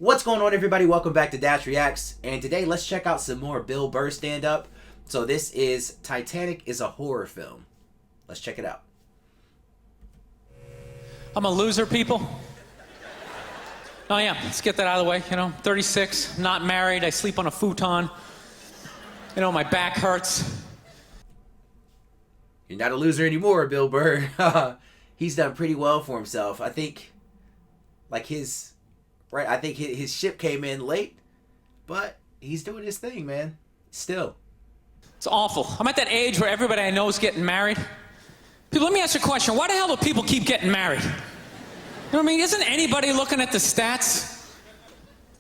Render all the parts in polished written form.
What's going on, everybody? Welcome back to Dash Reacts, and today let's check out some more Bill Burr stand-up. So this is Titanic is a horror film. Let's check it out. I'm a loser, people. Oh yeah, let's get that out of the way. 36, not married, I sleep on a futon. My back hurts. You're not a loser anymore, Bill Burr. He's done pretty well for himself. I think, his ship came in late, but he's doing his thing, man. Still. It's awful. I'm at that age where everybody I know is getting married. People, let me ask you a question. Why the hell do people keep getting married? You know what I mean? Isn't anybody looking at the stats?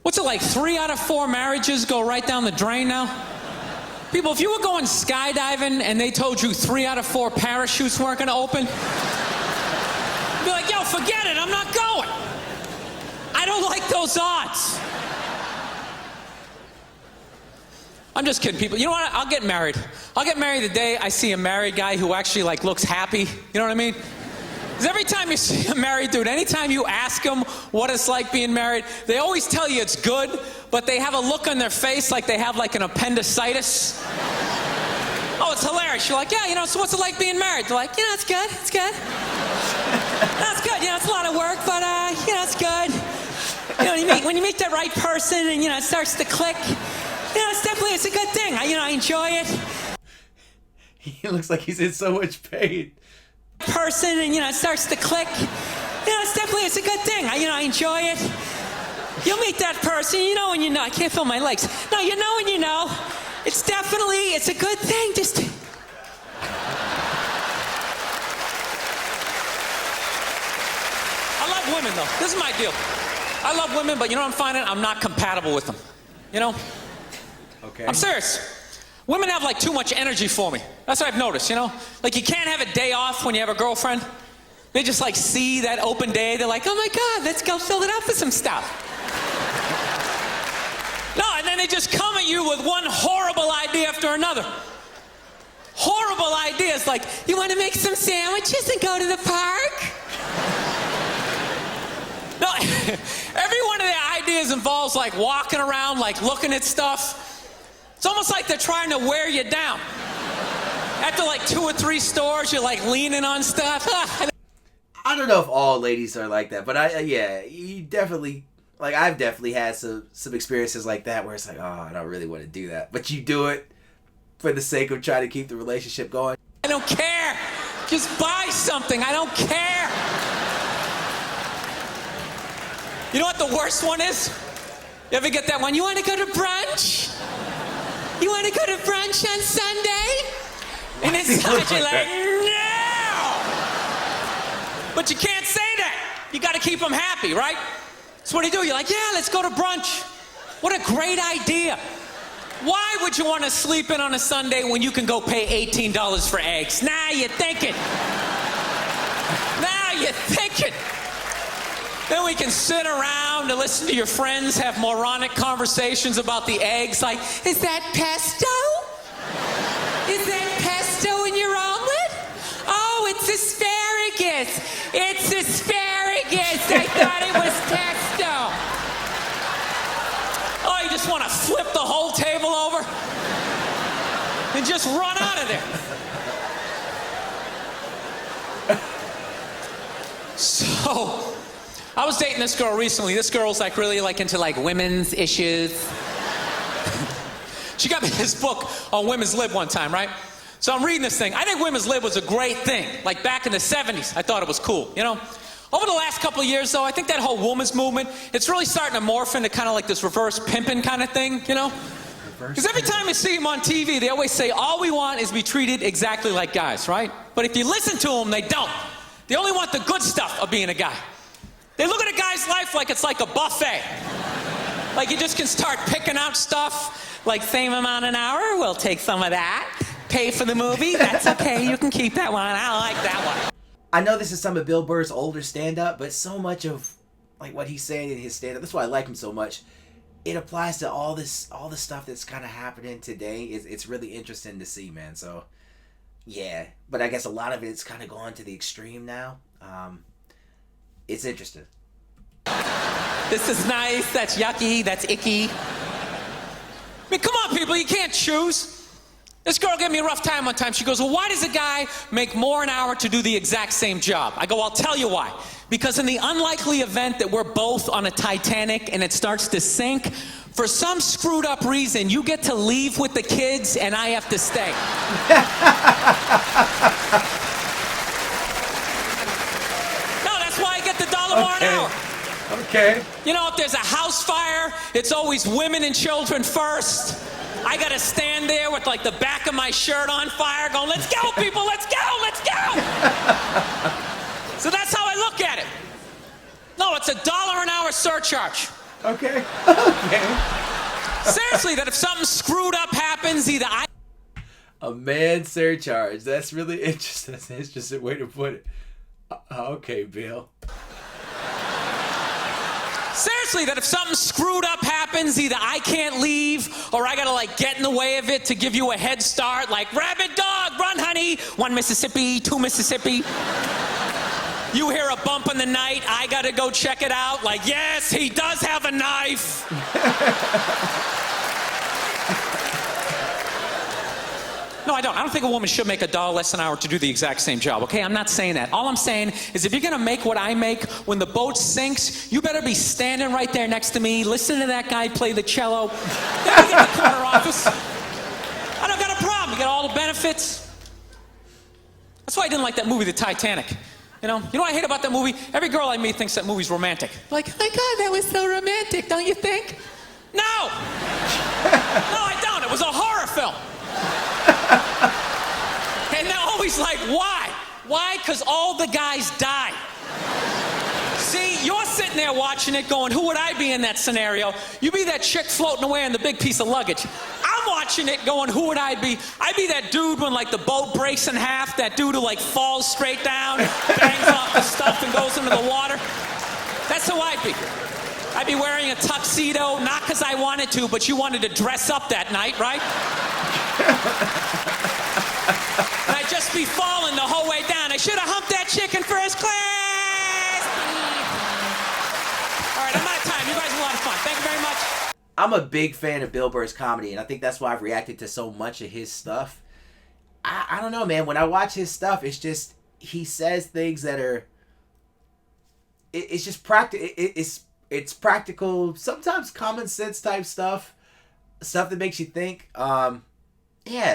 What's it like? 3 out of 4 marriages go right down the drain now? People, if you were going skydiving and they told you 3 out of 4 parachutes weren't going to open, you'd be like, yo, forget it, I'm not going. I don't like those odds. I'm just kidding, people. You know what? I'll get married. I'll get married the day I see a married guy who actually looks happy. You know what I mean? Because every time you see a married dude, anytime you ask them what it's like being married, they always tell you it's good, but they have a look on their face like they have an appendicitis. Oh, it's hilarious. You're like, yeah, so what's it like being married? They're like, it's good, it's good. No, it's good, it's a lot of work, but, it's good. When you meet the right person and, it starts to click, it's a good thing. I enjoy it. He looks like he's in so much pain. Person and, it starts to click, it's a good thing. I enjoy it. You'll meet that person, when you know. I can't feel my legs. No, when you know. It's a good thing. Just... I love women, though. This is my deal. I love women, but I'm finding? I'm not compatible with them. Okay. I'm serious. Women have too much energy for me. That's what I've noticed, you can't have a day off when you have a girlfriend. They just see that open day. They're like, oh my God, let's go fill it up with some stuff. No, and then they just come at you with one horrible idea after another. Horrible ideas like, you want to make some sandwiches and go to the park? No, every one of their ideas involves walking around, looking at stuff. It's almost like they're trying to wear you down. After 2 or 3 stores, you're leaning on stuff. I don't know if all ladies are like that, but you definitely, I've definitely had some experiences like that where it's oh, I don't really want to do that. But you do it for the sake of trying to keep the relationship going. I don't care. Just buy something. I don't care. You know what the worst one is? You ever get that one? You want to go to brunch? You want to go to brunch on Sunday? And inside you're like, no! But you can't say that. You got to keep them happy, right? So what do? You're like, yeah, let's go to brunch. What a great idea. Why would you want to sleep in on a Sunday when you can go pay $18 for eggs? Now you're thinking. Now you're thinking. Then we can sit around and listen to your friends have moronic conversations about the eggs. Is that pesto? Is that pesto in your omelet? Oh, it's asparagus. It's asparagus. I thought it was pesto. Oh, you just want to flip the whole table over and just run out of there. So... I was dating this girl recently. This girl's really into women's issues. She got me this book on women's lib one time, right? So I'm reading this thing. I think women's lib was a great thing. Back in the 70s, I thought it was cool, Over the last couple of years, though, I think that whole women's movement, it's really starting to morph into kind of this reverse pimping kind of thing, Because every time I see them on TV, they always say, all we want is to be treated exactly like guys, right? But if you listen to them, they don't. They only want the good stuff of being a guy. They look at a guy's life like it's like a buffet. You just can start picking out stuff, same amount an hour, we'll take some of that. Pay for the movie, that's okay, you can keep that one, I like that one. I know this is some of Bill Burr's older stand-up, but so much of what he's saying in his stand-up, that's why I like him so much. It applies to all the stuff that's kind of happening today. It's really interesting to see, man. So, yeah. But I guess a lot of it's kind of gone to the extreme now. It's interesting. This is nice. That's yucky. That's icky. I mean, come on, people. You can't choose. This girl gave me a rough time one time. She goes, well, why does a guy make more an hour to do the exact same job? I go, I'll tell you why. Because in the unlikely event that we're both on a Titanic and it starts to sink, for some screwed up reason, you get to leave with the kids and I have to stay. No, that's why I get the $1 more an hour. Okay. You know, if there's a house fire, it's always women and children first. I gotta stand there with like the back of my shirt on fire going, let's go, people, let's go, let's go. So that's how I look at it. No, it's a $1 an hour surcharge. Okay. Okay. Seriously, that if something screwed up happens, either I... A man surcharge. That's really interesting. That's an interesting way to put it. Okay, Bill. Seriously, that if something screwed up happens, either I can't leave or I gotta like get in the way of it to give you a head start, like rabid dog, run honey, 1 Mississippi, 2 Mississippi. You hear a bump in the night, I gotta go check it out, like yes, he does have a knife. No, I don't. I don't think a woman should make $1 less an hour to do the exact same job, okay? I'm not saying that. All I'm saying is if you're gonna make what I make when the boat sinks, you better be standing right there next to me, listening to that guy play the cello. Then you get the corner office. I don't got a problem. You get all the benefits. That's why I didn't like that movie, The Titanic. You know what I hate about that movie? Every girl I meet thinks that movie's romantic. Like, oh my God, that was so romantic, don't you think? No! No, I don't. It was a horror film. And they're always like, why? Why? Because all the guys die. See, you're sitting there watching it going, who would I be in that scenario? You be that chick floating away on the big piece of luggage. I'm watching it going, who would I be? I'd be that dude when like the boat breaks in half, that dude who like falls straight down, bangs off the stuff and goes into the water. That's who I'd be. I'd be wearing a tuxedo, not because I wanted to, but you wanted to dress up that night, right? And I'd just be falling the whole way down. I should have humped that chick in first class. All right, I'm out of time. You guys are a lot of fun. Thank you very much. I'm a big fan of Bill Burr's comedy, and I think that's why I've reacted to so much of his stuff. I don't know, man. When I watch his stuff, it's just, he says things that are, it's just practical. It's practical, sometimes common sense type stuff that makes you think. Yeah,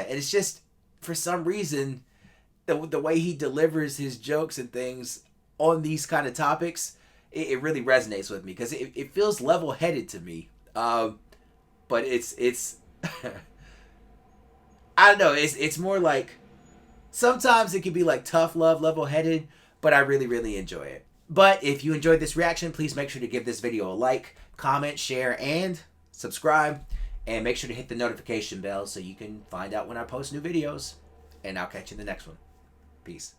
and it's just, for some reason, the way he delivers his jokes and things on these kind of topics, it really resonates with me because it feels level-headed to me. But it's I don't know, it's more like, sometimes it can be like tough love, level-headed, but I really, really enjoy it. But if you enjoyed this reaction, please make sure to give this video a like, comment, share, and subscribe. And make sure to hit the notification bell so you can find out when I post new videos. And I'll catch you in the next one. Peace.